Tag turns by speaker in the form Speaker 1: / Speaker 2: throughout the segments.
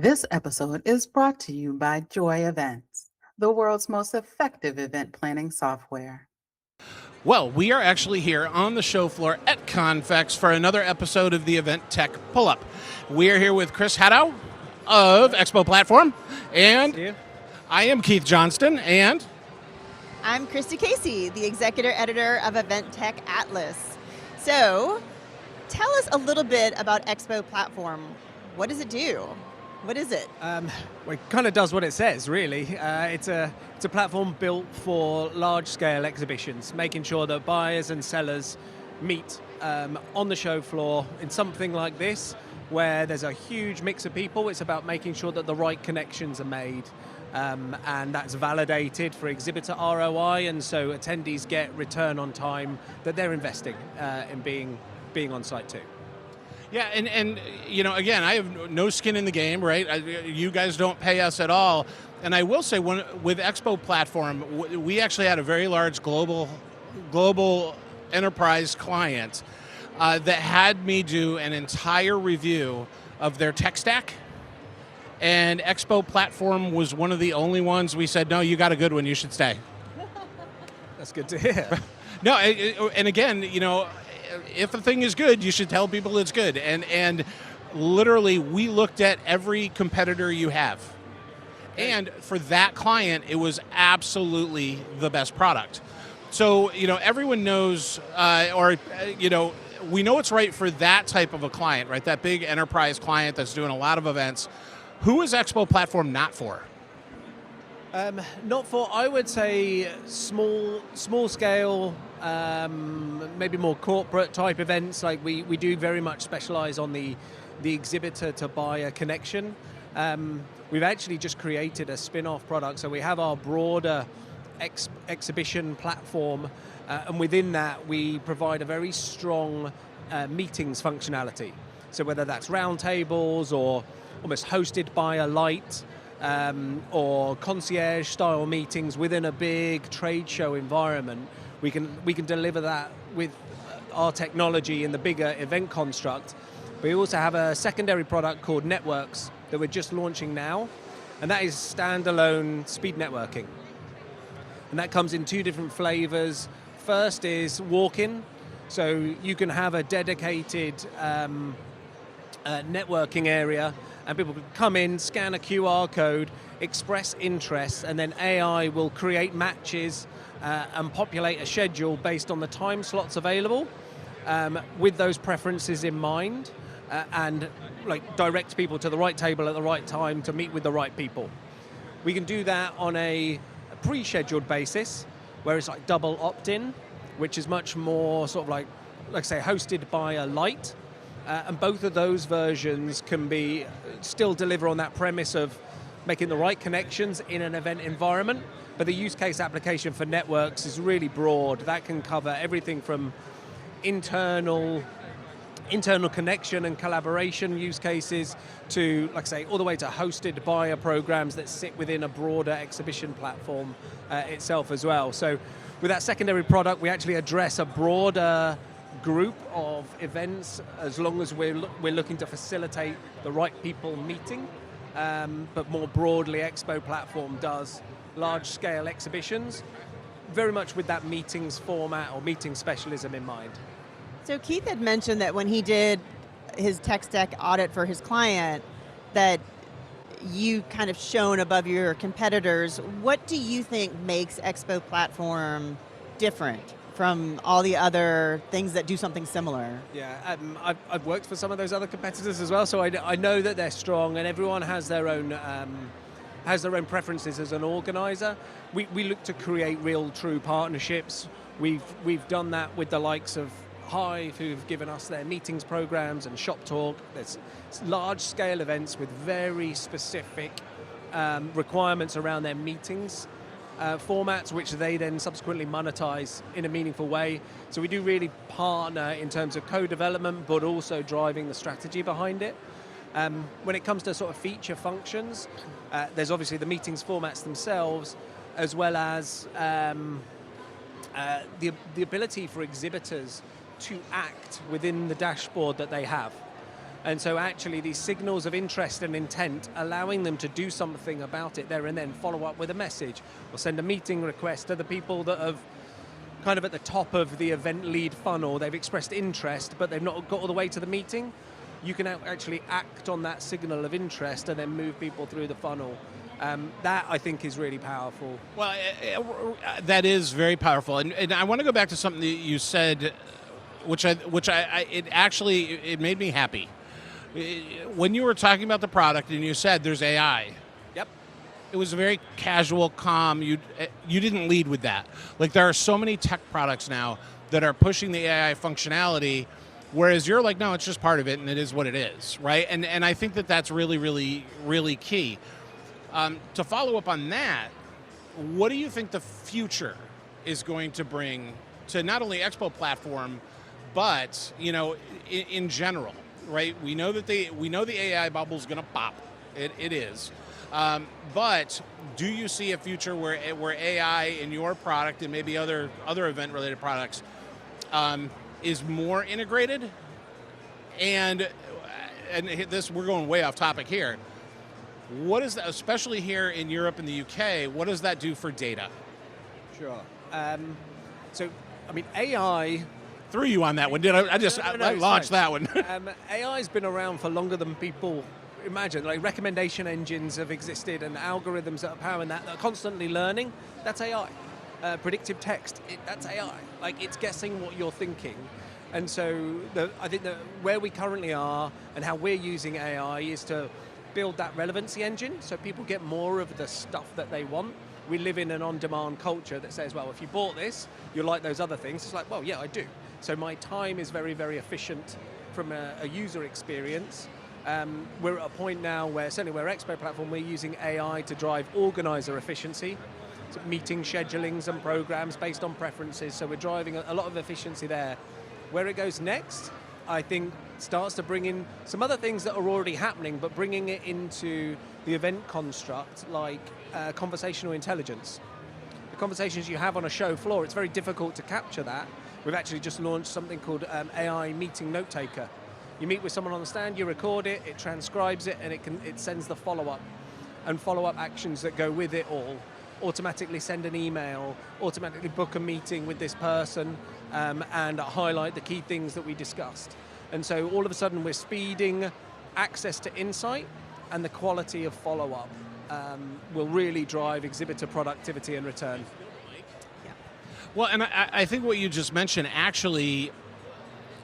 Speaker 1: This episode is brought to you by Joy Events, the world's most effective event planning software.
Speaker 2: Well, we are actually here on the show floor at Confex for another episode of the Event Tech Pull-Up. We are here with Chris Haddow of ExpoPlatform, and I am Keith Johnston, and
Speaker 3: I'm Kristi Casey, the executive editor of Event Tech Atlas. So, tell us a little bit about ExpoPlatform. What does it do? What is it?
Speaker 4: Well, it kind of does what it says, really. It's a platform built for large-scale exhibitions, making sure that buyers and sellers meet on the show floor in something like this, where there's a huge mix of people. It's about making sure that the right connections are made, and that's validated for exhibitor ROI, and so attendees get return on time that they're investing in being on site too.
Speaker 2: yeah, and you know, again, I have no skin in the game, right? You guys don't pay us at all, and I will say, with ExpoPlatform, we actually had a very large global enterprise client that had me do an entire review of their tech stack, and ExpoPlatform was one of the only ones we said, no, you got a good one, you should stay.
Speaker 4: That's good to hear.
Speaker 2: No, and again, you know, if a thing is good, you should tell people it's good. And literally, we looked at every competitor you have. And for that client, it was absolutely the best product. So, you know, everyone knows, we know it's right for that type of a client, right? That big enterprise client that's doing a lot of events. Who is ExpoPlatform not for?
Speaker 4: Not for, I would say, small scale, maybe more corporate type events. Like we do very much specialize on the exhibitor to buyer connection. We've actually just created a spin-off product. So we have our broader exhibition platform, and within that we provide a very strong meetings functionality. So whether that's roundtables or almost hosted by a light, or concierge-style meetings within a big trade show environment, we can deliver that with our technology in the bigger event construct. We also have a secondary product called Networks that we're just launching now, and that is standalone speed networking. And that comes in two different flavors. First is walk-in, so you can have a dedicated networking area, and people can come in, scan a QR code, express interest, and then AI will create matches and populate a schedule based on the time slots available, with those preferences in mind, and like direct people to the right table at the right time to meet with the right people. We can do that on a pre-scheduled basis, where it's like double opt-in, which is much more sort of like say, hosted by a light. And both of those versions can be still deliver on that premise of making the right connections in an event environment. But the use case application for networks is really broad. That can cover everything from internal connection and collaboration use cases to, like I say, all the way to hosted buyer programs that sit within a broader exhibition platform itself as well. So with that secondary product, we actually address a broader group of events, as long as we're looking to facilitate the right people meeting, but more broadly ExpoPlatform does large-scale exhibitions, very much with that meetings format or meeting specialism in mind.
Speaker 3: So Keith had mentioned that when he did his tech stack audit for his client, that you kind of shone above your competitors. What do you think makes ExpoPlatform different from all the other things that do something similar?
Speaker 4: Yeah, I've worked for some of those other competitors as well, so I know that they're strong, and everyone has their own preferences as an organizer. We look to create real, true partnerships. We've done that with the likes of Hive, who've given us their meetings programs, and Shop Talk. There's large-scale events with very specific requirements around their meetings formats, which they then subsequently monetize in a meaningful way. So we do really partner in terms of co-development, but also driving the strategy behind it. When it comes to sort of feature functions, there's obviously the meetings formats themselves, as well as the ability for exhibitors to act within the dashboard that they have. And so actually these signals of interest and intent, allowing them to do something about it there and then, follow up with a message or send a meeting request to the people that have kind of at the top of the event lead funnel, they've expressed interest, but they've not got all the way to the meeting. You can actually act on that signal of interest and then move people through the funnel. That I think is really powerful.
Speaker 2: Well, that is very powerful, and I want to go back to something that you said, which it made me happy. When you were talking about the product and you said there's AI.
Speaker 4: Yep.
Speaker 2: It was very casual, calm. You didn't lead with that. Like, there are so many tech products now that are pushing the AI functionality, whereas you're like, no, it's just part of it and it is what it is, right? And I think that that's really, really, really key. To follow up on that, what do you think the future is going to bring to not only ExpoPlatform, but in general, right? We know that the AI bubble is going to pop. It is. But do you see a future where AI in your product and maybe other event-related products is more integrated? And this, we're going way off topic here. What is that, especially here in Europe and the UK, what does that do for data?
Speaker 4: Sure. So, I mean, AI...
Speaker 2: Threw you on that one, did I? I launched that one.
Speaker 4: AI's been around for longer than people imagine. Like, recommendation engines have existed and algorithms that are powering that are constantly learning. That's AI. Predictive text, that's AI. Like, it's guessing what you're thinking. And so I think that where we currently are and how we're using AI is to build that relevancy engine so people get more of the stuff that they want. We live in an on-demand culture that says, well, if you bought this, you like those other things. It's like, well, yeah, I do. So my time is very, very efficient from a user experience. We're at a point now where, certainly where ExpoPlatform, we're using AI to drive organizer efficiency, so meeting schedulings and programs based on preferences. So we're driving a lot of efficiency there. Where it goes next, I think, starts to bring in some other things that are already happening, but bringing it into the event construct, like conversational intelligence. The conversations you have on a show floor, it's very difficult to capture that. We've actually just launched something called AI Meeting Note Taker. You meet with someone on the stand, you record it, it transcribes it, and it sends the follow-up and follow-up actions that go with it all. Automatically send an email, automatically book a meeting with this person, and highlight the key things that we discussed. And so all of a sudden we're speeding access to insight, and the quality of follow-up will really drive exhibitor productivity and return.
Speaker 2: Well, and I think what you just mentioned actually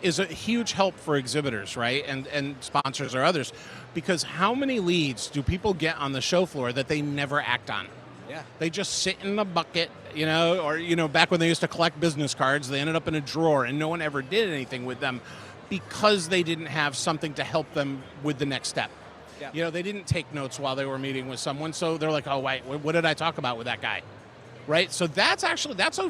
Speaker 2: is a huge help for exhibitors, right? And sponsors or others, because how many leads do people get on the show floor that they never act on?
Speaker 4: Yeah.
Speaker 2: They just sit in the bucket, or back when they used to collect business cards, they ended up in a drawer and no one ever did anything with them because they didn't have something to help them with the next step. Yeah. They didn't take notes while they were meeting with someone, so they're like, oh, wait, what did I talk about with that guy? Right? So that's a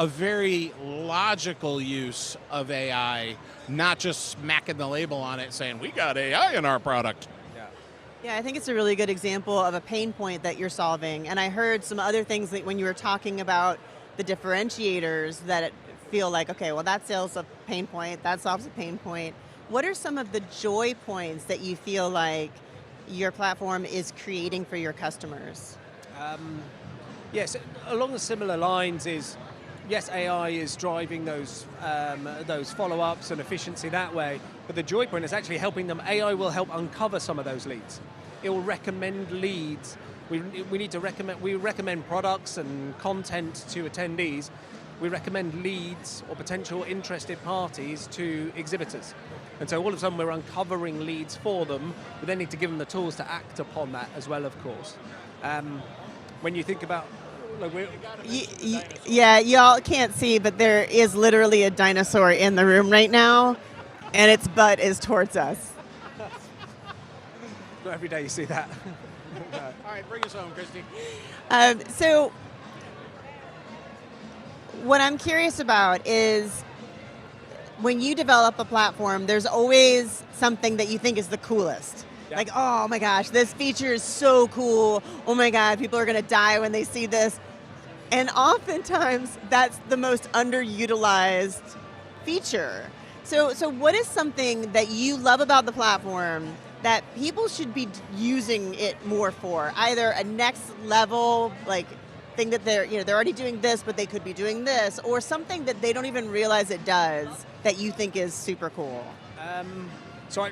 Speaker 2: very logical use of AI, not just smacking the label on it saying, we got AI in our product.
Speaker 3: Yeah, I think it's a really good example of a pain point that you're solving. And I heard some other things that when you were talking about the differentiators that feel like, okay, well, that solves a pain point, that solves a pain point. What are some of the joy points that you feel like your platform is creating for your customers?
Speaker 4: Yes, along the similar lines is, yes, AI is driving those follow-ups and efficiency that way, but the joy point is actually helping them. AI will help uncover some of those leads. It will recommend leads. We recommend products and content to attendees. We recommend leads or potential interested parties to exhibitors. And so all of a sudden we're uncovering leads for them. We then need to give them the tools to act upon that as well, of course. When you think about...
Speaker 3: Yeah, y'all can't see, but there is literally a dinosaur in the room right now, and its butt is towards us.
Speaker 4: Not every day you see that.
Speaker 2: All right, bring us home, Kristi.
Speaker 3: So what I'm curious about is when you develop a platform, there's always something that you think is the coolest. Yep. Like, oh my gosh, this feature is so cool. Oh my God, people are going to die when they see this. And oftentimes, that's the most underutilized feature. So what is something that you love about the platform that people should be using it more for? Either a next level, like thing that they're already doing this, but they could be doing this, or something that they don't even realize it does that you think is super cool.
Speaker 4: So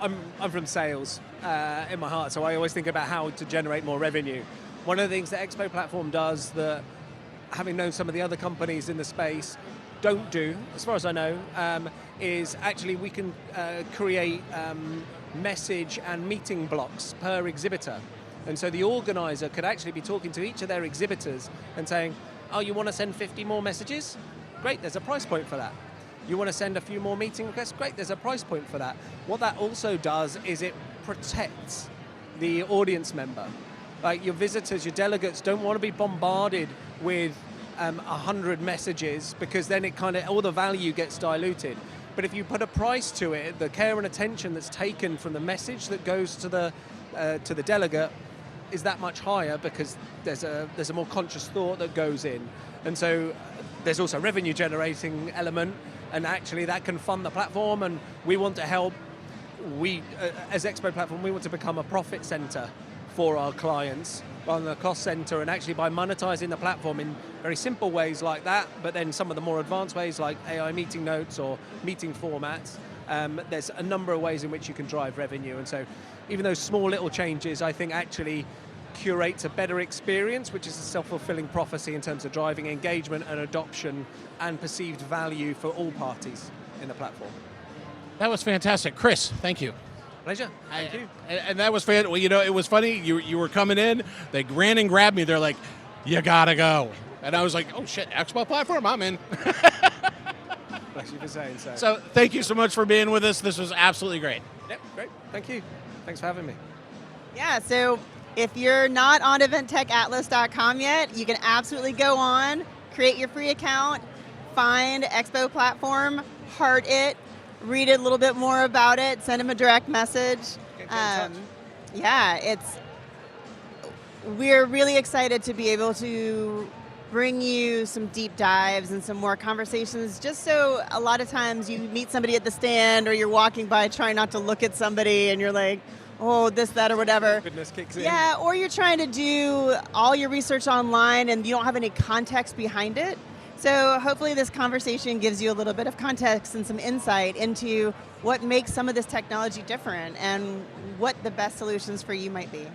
Speaker 4: I'm from sales in my heart, so I always think about how to generate more revenue. One of the things that ExpoPlatform does that, having known some of the other companies in the space, don't do, as far as I know, is actually we can create message and meeting blocks per exhibitor. And so the organizer could actually be talking to each of their exhibitors and saying, oh, you want to send 50 more messages? Great, there's a price point for that. You want to send a few more meeting requests? Great, there's a price point for that. What that also does is it protects the audience member. Like your visitors, your delegates don't want to be bombarded with 100 messages, because then it kind of, all the value gets diluted. But if you put a price to it, the care and attention that's taken from the message that goes to the delegate is that much higher, because there's a more conscious thought that goes in. And so there's also a revenue generating element, and actually that can fund the platform, and we want to help. We, as ExpoPlatform, we want to become a profit center for our clients rather than a cost center, and actually by monetizing the platform in very simple ways like that, but then some of the more advanced ways like AI meeting notes or meeting formats, there's a number of ways in which you can drive revenue. And so even those small little changes, I think, actually curates a better experience, which is a self-fulfilling prophecy in terms of driving engagement and adoption and perceived value for all parties in the platform.
Speaker 2: That was fantastic. Chris, thank you.
Speaker 4: Pleasure. Thank you.
Speaker 2: And that was fantastic. Well, it was funny. You were coming in. They ran and grabbed me. They're like, you gotta go. And I was like, oh shit, ExpoPlatform, I'm in.
Speaker 4: Thank you for saying so.
Speaker 2: So thank you so much for being with us. This was absolutely great.
Speaker 4: Yep, great. Thank you. Thanks for having me.
Speaker 3: Yeah, so if you're not on eventtechatlas.com yet, you can absolutely go on, create your free account, find ExpoPlatform, heart it, read a little bit more about it, send them a direct message. Yeah, we're really excited to be able to bring you some deep dives and some more conversations, just so a lot of times you meet somebody at the stand or you're walking by trying not to look at somebody and you're like, oh, this, that, or whatever.
Speaker 4: Goodness kicks in.
Speaker 3: Yeah, or you're trying to do all your research online and you don't have any context behind it. So hopefully this conversation gives you a little bit of context and some insight into what makes some of this technology different and what the best solutions for you might be.